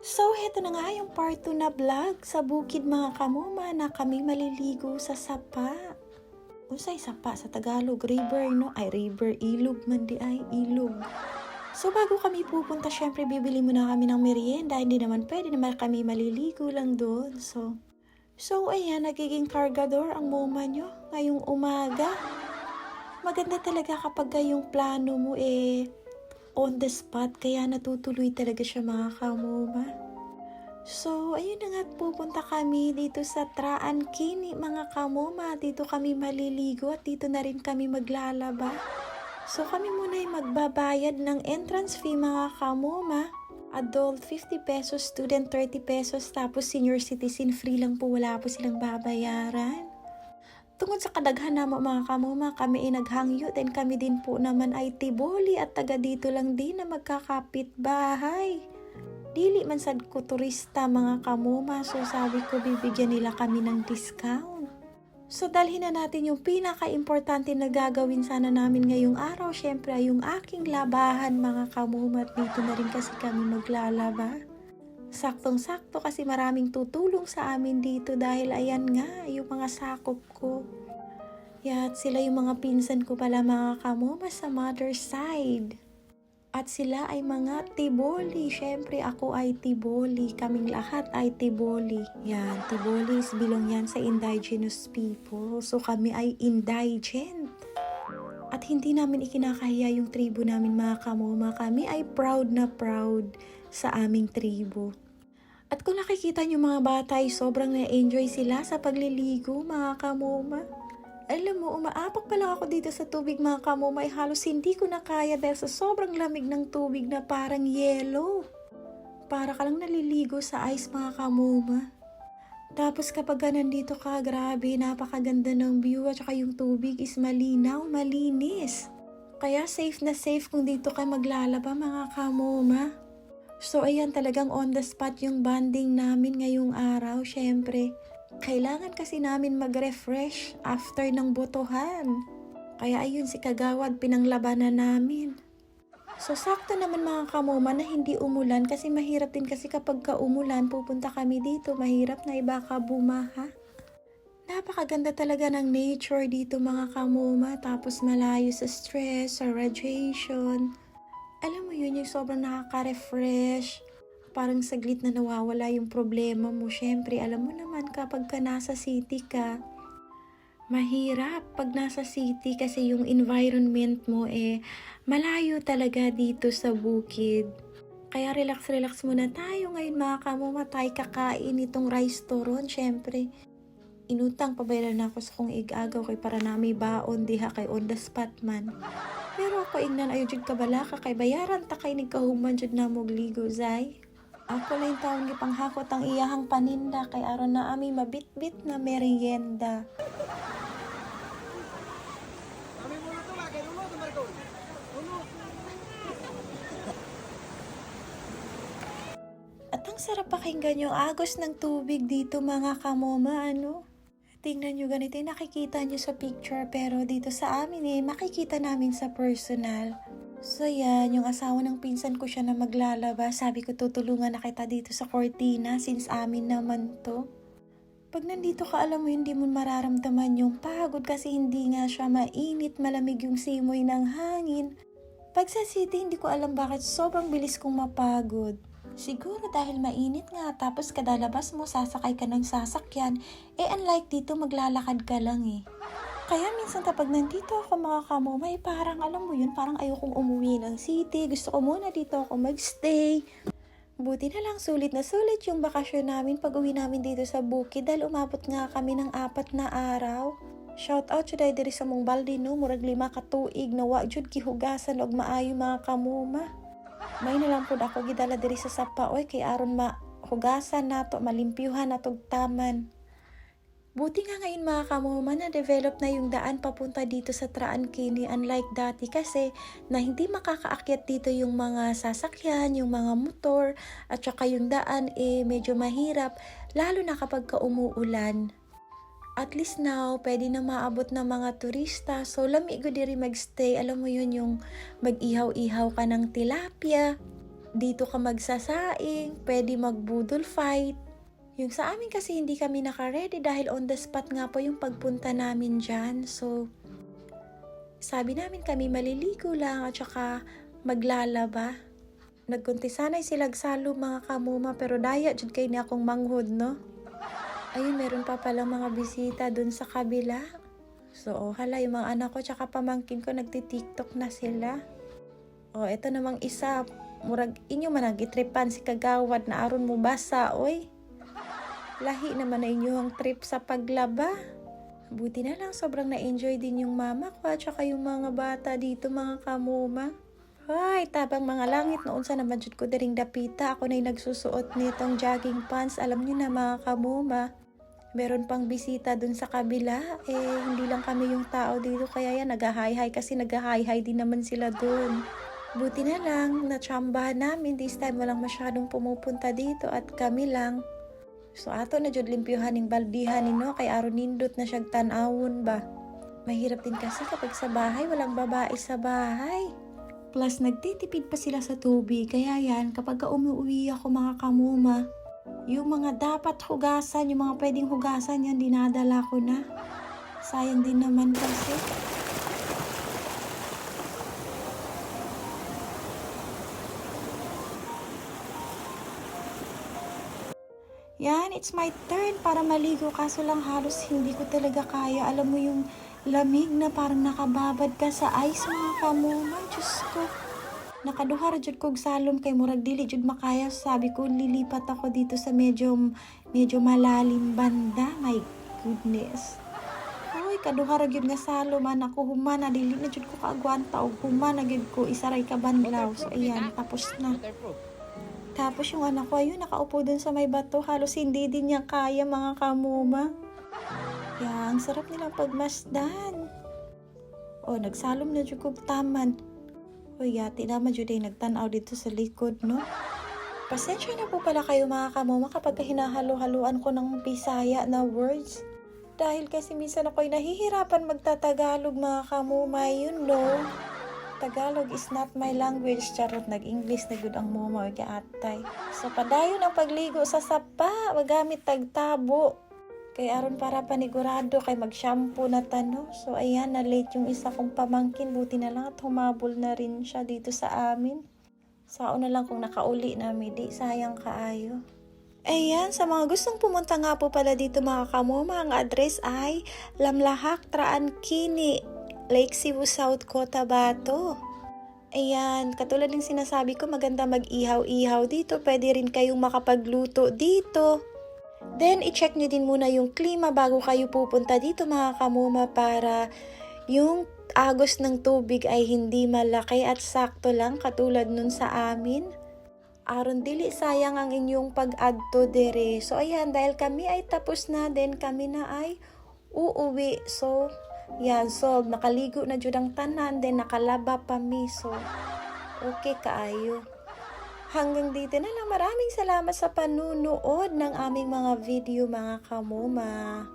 So, heto na nga yung part 2 na vlog sa bukid mga kamuma na kami maliligo sa sapa. Unsay sapa sa Tagalog, river no? Ay, river, ilog man di ay, ilog. So, bago kami pupunta, syempre bibili muna kami ng merienda. Hindi naman pwede naman kami maliligo lang doon. So ayan, nagiging kargador ang moma nyo ngayong umaga. Maganda talaga kapag yung plano mo on the spot, kaya natutuloy talaga siya mga kamoma. So, ayun na nga, pupunta kami dito sa Traan Kini mga kamoma. Dito kami maliligo at dito na rin kami maglalaba. So, kami muna ay magbabayad ng entrance fee mga kamoma. Adult 50 pesos, student 30 pesos, tapos senior citizen free lang po, wala po silang babayaran. Tungod sa kadaghan na mga kamoma, kami ay naghangyo, then kami din po naman ay tiboli at taga dito lang din na magkakapit bahay. Dili man sad ko turista mga kamoma, so sabi ko bibigyan nila kami ng discount. So dalhin na natin yung pinaka-importante na gagawin sana namin ngayong araw, syempre ay yung aking labahan mga kamoma, at dito na rin kasi kami maglalaba. Saktong-sakto kasi maraming tutulong sa amin dito dahil ayan nga yung mga sakop ko. At sila yung mga pinsan ko pala mga kamoma sa mother side. At sila ay mga tiboli. Syempre ako ay tiboli. Kaming lahat ay tiboli. Yan, tibolis belong yan sa indigenous people. So kami ay indigent. At hindi namin ikinakahiya yung tribo namin mga kamoma. Kami ay proud na proud sa aming tribo. At kung nakikita nyo mga bata ay sobrang na-enjoy sila sa pagliligo mga kamoma. Alam mo, umaapak pa lang ako dito sa tubig mga kamoma ay halos hindi ko na kaya dahil sa sobrang lamig ng tubig na parang yelo. Para ka lang naliligo sa ice mga kamoma. Tapos kapag nandito ka, grabe, napakaganda ng view at saka yung tubig is malinaw, malinis. Kaya safe na safe kung dito ka maglalaba mga kamoma. So ayan, talagang on the spot yung bonding namin ngayong araw, syempre. Kailangan kasi namin mag-refresh after ng botohan. Kaya ayun si Kagawad pinanglabanan namin. So sakto naman mga kamoma na hindi umulan kasi mahirap din kasi kapag umulan pupunta kami dito, mahirap na baka bumaha. Napakaganda talaga ng nature dito mga kamoma, tapos malayo sa stress, sa radiation. Alam mo yun, yung sobrang nakaka-refresh. Parang saglit na nawawala yung problema mo. Syempre, alam mo naman kapag ka nasa city ka, mahirap pag nasa city kasi yung environment mo malayo talaga dito sa bukid. Kaya relax muna tayo ngayon mga kamoma, tayo kakain itong rice turon. Syempre, inutang pabaylan na ako sa kong igagaw kay para na may baon diha kay on the spot man. Pero ako ignan ayo jud kabalaka kay bayaran ta kay nigkahuman jud na mogligo zay. Ako lang taon gipanghakot ang iyahang paninda kay aron na ami mabitbit na merienda. At ang sarap pakinggan yung agos ng tubig dito mga kamoma, ano? Tingnan nyo ganito, nakikita nyo sa picture pero dito sa amin makikita namin sa personal. So yan, yung asawa ng pinsan ko siya na maglalaba. Sabi ko tutulungan na kita dito sa cortina since amin naman to. Pag nandito ka, alam mo hindi mo mararamdaman yung pagod kasi hindi nga siya mainit, malamig yung simoy ng hangin. Pag sa city, hindi ko alam bakit sobrang bilis kong mapagod. Siguro dahil mainit nga, tapos kadalabas mo sasakay ka ng sasakyan, unlike dito maglalakad ka lang Kaya minsan kapag nandito ako mga kamoma, parang alam mo yun, parang ayokong umuwi ng city, gusto ko muna dito ako magstay. Buti na lang sulit na sulit yung bakasyon namin pag uwi namin dito sa bukid dahil umabot nga kami ng 4 na araw. Shout out jud diri sa mong balde no, murag 5 ka tuig na wa jud gihugasan og maayo mga kamoma. May na lang pud ako gidala diri sa sapa kay aron mahugasan nato, malimpyuhan natog taman. Buti nga ngayon mga kamoma na develop na yung daan papunta dito sa Traan Kini, unlike dati kasi na hindi makakaakyat dito yung mga sasakyan, yung mga motor at saka yung daan medyo mahirap lalo na kapag umuulan. At least now, pwede na maabot ng mga turista. So, lamigo diri magstay. Alam mo yun, yung mag-ihaw-ihaw ka ng tilapia. dito ka magsasaing, pwede magbudol fight. Yung sa amin kasi hindi kami naka-ready dahil on the spot nga po yung pagpunta namin dyan. So, sabi namin kami maliligo lang at saka maglalaba. Nagkuntisanay silag salo mga kamuma pero daya jud kay ni akong manghod no. Ayun, meron pa palang mga bisita dun sa kabila. So, hala yung mga anak ko tsaka pamangkin ko nagti-TikTok na sila. Eto namang isa, murag inyo man nagitripan si kagawad na aron mo basa oy. Lahi naman na inyong trip sa paglaba. Buti na lang sobrang na-enjoy din yung mama ko at saka yung mga bata dito mga kamuma. Ay, tabang mga langit noon sa naman jud ko daring dapita. Ako na'y nagsusuot nitong jogging pants. Alam niyo na mga kamuma, meron pang bisita dun sa kabila. Hindi lang kami yung tao dito kaya yan nag-hi-hi kasi nag-hi-hi din naman sila dun. Buti na lang, natsambahan namin. This time walang masyadong pumupunta dito at kami lang. So ato na jud limpyuhan ning baldihan nino kay aron nindot na siyag tan-awon ba. Mahirap din kasi kapag sa bahay walang babae sa bahay. Plus nagtitipid pa sila sa tubig kaya yan kapag umuwi ako mga kamuma, yung mga dapat hugasan, yung mga pwedeng hugasan yan dinadala ko na. Sayang din naman kasi. Yan, it's my turn para maligo kaso lang halos hindi ko talaga kaya. Alam mo yung lamig na parang nakababad ka sa ice mga kamuma. Diyos ko. Nakaduhar jud kog salom kay murag dili jud makaya. Sabi ko lilipat ako dito sa medyo malalim banda. My goodness. Uy, kaduhar jud nga salom anak ko humana dili na jud ko kaagwanta og humana gyud ko isaray ka banlaw. So ayan, tapos na. Tapos yung anak ko, ayun, nakaupo dun sa may bato. Halos hindi din niya kaya mga kamuma. Yan, ang sarap nilang pagmasdan. Nagsalom na dyan kong taman. Yati naman dyan ay nagtanaw dito sa likod, no? Pasensya na po pala kayo mga kamuma kapag hinahalo-haluan ko ng Bisaya na words. Dahil kasi minsan ako'y nahihirapan magtatagalog mga kamuma, yun, no? Tagalog is not my language. Charot, nag-English na good ang momo o atay. So, padayon ang pagligo sa sapa. Magamit tagtabo. Kay aron para panigurado kay mag-shampoo na tano. So, ayan, na-late yung isa kong pamangkin. Buti na lang at humabol na rin siya dito sa amin. Sao na lang kung nakauli na di. Sayang kaayo. Ayan, sa mga gustong pumunta nga po pala dito mga kamuma, ang address ay Lamlahak, Traan Kini, Lake Cebu South, Cotabato. Ayan, katulad ng sinasabi ko, maganda mag-ihaw-ihaw dito. Pwede rin kayong makapagluto dito. Then, i-check nyo din muna yung klima bago kayo pupunta dito mga kamuma para yung agos ng tubig ay hindi malaki at sakto lang katulad nun sa amin. Aron dili sayang ang inyong pag-adto dere. So, ayan, dahil kami ay tapos na, then kami na ay uuwi. So, yan, so nakaligo na jud ang tanan, then nakalaba pa mi. So, okay kaayo. Hanggang dito na lang. Maraming salamat sa panunood ng aming mga video mga kamuma.